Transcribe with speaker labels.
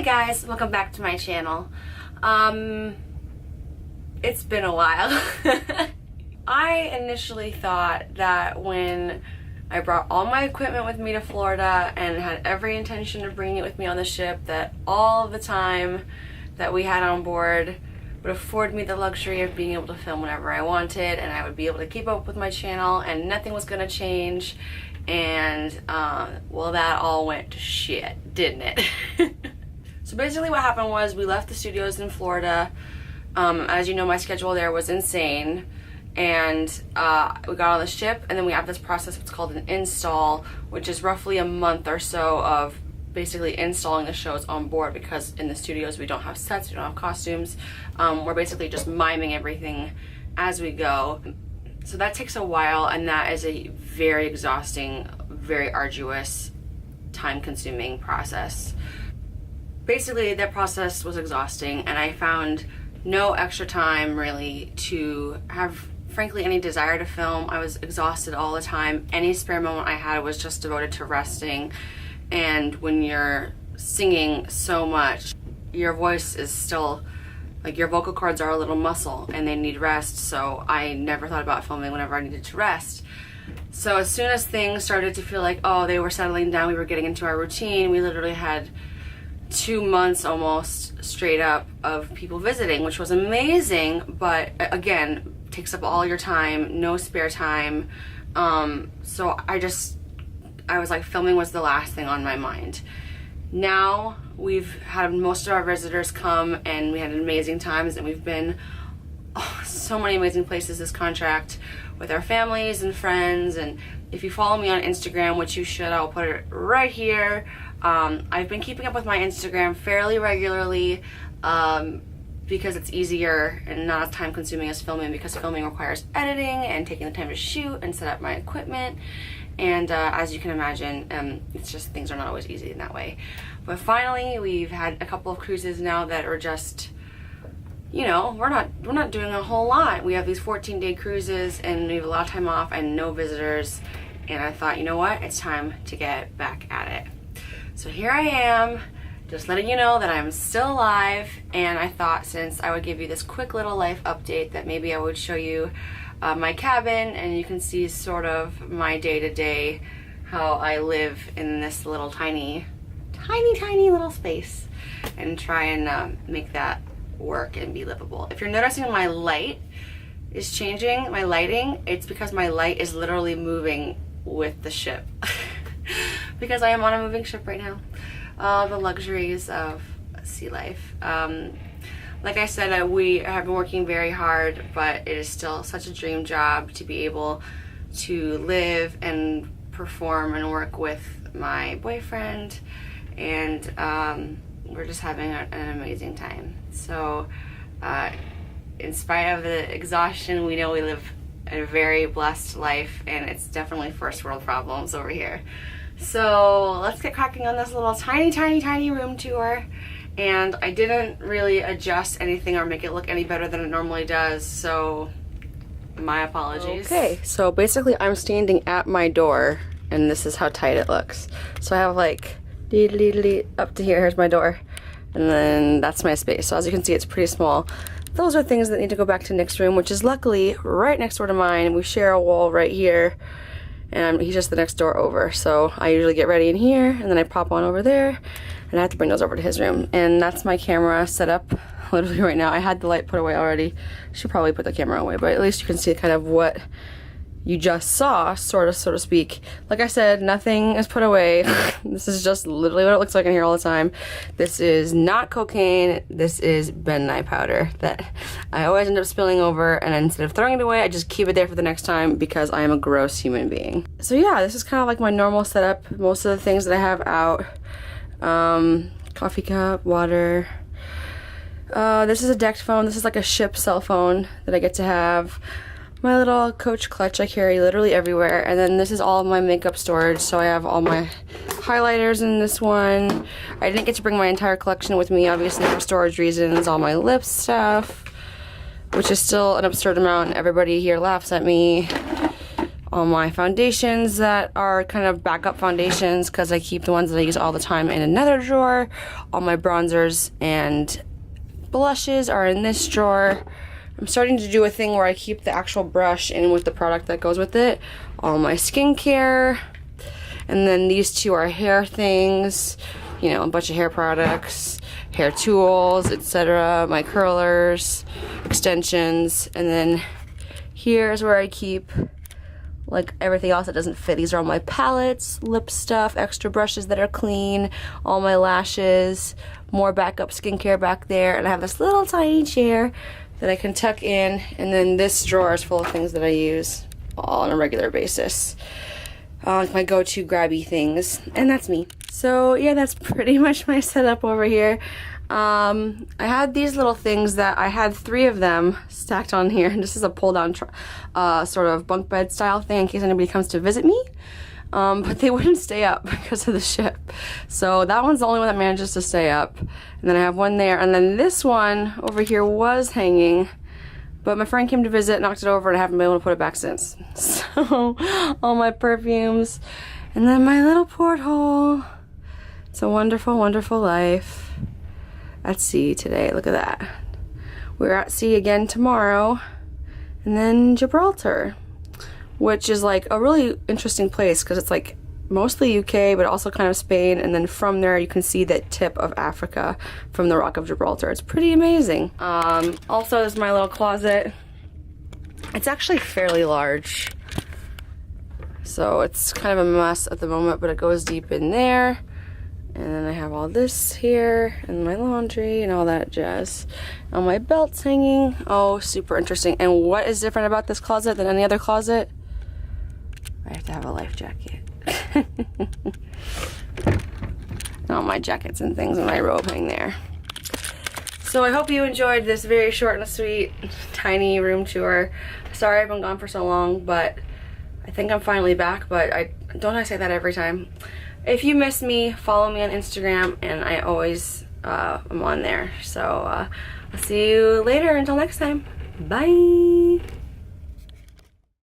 Speaker 1: guys, welcome back to my channel. It's been a while. I initially thought that when I brought all my equipment with me to Florida and had every intention of bringing it with me on the ship, that all of the time that we had on board would afford me the luxury of being able to film whenever I wanted, and I would be able to keep up with my channel and nothing was gonna change. And well, that all went to shit, didn't it? So basically what happened was we left the studios in Florida. As you know, my schedule there was insane, and we got on the ship, and then we have this process, what's called an install, which is roughly a month or so of basically installing the shows on board, because in the studios we don't have sets, we don't have costumes. We're basically just miming everything as we go. So that takes a while, and that is a very exhausting, very arduous, time-consuming process. Basically, that process was exhausting, and I found no extra time really to have, frankly, any desire to film. I was exhausted all the time. Any spare moment I had was just devoted to resting. And when you're singing so much, your voice is still, like, your vocal cords are a little muscle and they need rest, so I never thought about filming whenever I needed to rest. So as soon as things started to feel like, oh, they were settling down, we were getting into our routine, we literally had 2 months almost straight up of people visiting, which was amazing, but again, takes up all your time, no spare time. So I was like, filming was the last thing on my mind. Now we've had most of our visitors come, and we had amazing times, and we've been so many amazing places this contract with our families and friends. And if you follow me on Instagram, which you should, I'll put it right here. I've been keeping up with my Instagram fairly regularly because it's easier and not as time consuming as filming, because filming requires editing and taking the time to shoot and set up my equipment. And as you can imagine, it's just, things are not always easy in that way. But finally, we've had a couple of cruises now that are just, you know, we're not doing a whole lot. We have these 14-day cruises, and we have a lot of time off and no visitors. And I thought, you know what, it's time to get back at it. So here I am, just letting you know that I'm still alive, and I thought, since I would give you this quick little life update, that maybe I would show you my cabin, and you can see sort of my day-to-day, how I live in this little tiny little space, and try and make that work and be livable. If you're noticing my light is changing, my lighting, it's because my light is literally moving with the ship. Because I am on a moving ship right now. The luxuries of sea life. Like I said, we have been working very hard, but it is still such a dream job to be able to live and perform and work with my boyfriend, and we're just having an amazing time. So in spite of the exhaustion, we know we live a very blessed life, and it's definitely first world problems over here. So let's get cracking on this little tiny room tour. And I didn't really adjust anything or make it look any better than it normally does, so my apologies. Okay, so basically I'm standing at my door, and this is how tight it looks. So I have like up to here, here's my door, and then that's my space. So as you can see, it's pretty small. Those are things that need to go back to Nick's room, which is luckily right next door to mine. We share a wall right here, and he's just the next door over. So I usually get ready in here, and then I pop on over there, and I have to bring those over to his room. And that's my camera set up literally right now. I had the light put away already. Should probably put the camera away, but at least you can see kind of what you just saw, sort of, so to speak. Like I said, nothing is put away. This is just literally what it looks like in here all the time. This is not cocaine. This is bentonite powder that I always end up spilling over, and instead of throwing it away, I just keep it there for the next time because I am a gross human being. So yeah, this is kind of like my normal setup. Most of the things that I have out, coffee cup, water. This is a decked phone. This is like a ship cell phone that I get to have. My little Coach clutch I carry literally everywhere, and then this is all of my makeup storage. So I have all my highlighters in this one. I didn't get to bring my entire collection with me, obviously, for storage reasons. All my lip stuff, which is still an absurd amount, and everybody here laughs at me. all my foundations that are kind of backup foundations because I keep the ones that I use all the time in another drawer. All my bronzers and blushes are in this drawer. I'm starting to do a thing where I keep the actual brush in with the product that goes with it. All my skincare. And then these two are hair things, you know, a bunch of hair products, hair tools, etc. My curlers, extensions. And then here's where I keep like everything else that doesn't fit. These are all my palettes, lip stuff, extra brushes that are clean, all my lashes, more backup skincare back there. And I have this little tiny chair that I can tuck in. And then this drawer is full of things that I use all on a regular basis. My go-to grabby things, and that's me. So yeah, that's pretty much my setup over here. I had these little things that I had 3 of them stacked on here. This is a pull-down sort of bunk bed style thing in case anybody comes to visit me. But they wouldn't stay up because of the ship. So that one's the only one that manages to stay up. And then I have one there, and then this one over here was hanging. But my friend came to visit, knocked it over, and I haven't been able to put it back since. So, all my perfumes. And then my little porthole. It's a wonderful, wonderful life. At sea today, look at that. We're at sea again tomorrow. And then Gibraltar, which is like a really interesting place because it's like mostly UK, but also kind of Spain, and then from there you can see the tip of Africa from the Rock of Gibraltar. It's pretty amazing. Also, there's my little closet. It's actually fairly large, so it's kind of a mess at the moment, but it goes deep in there. And then I have all this here, and my laundry, and all that jazz. All my belts hanging. Oh, super interesting. And what is different about this closet than any other closet? I have to have a life jacket. All my jackets and things and my robe hang there. So I hope you enjoyed this very short and sweet tiny room tour. Sorry I've been gone for so long, but I think I'm finally back. But I say that every time. If you miss me, follow me on Instagram, and I always am on there. So I'll see you later. Until next time, bye.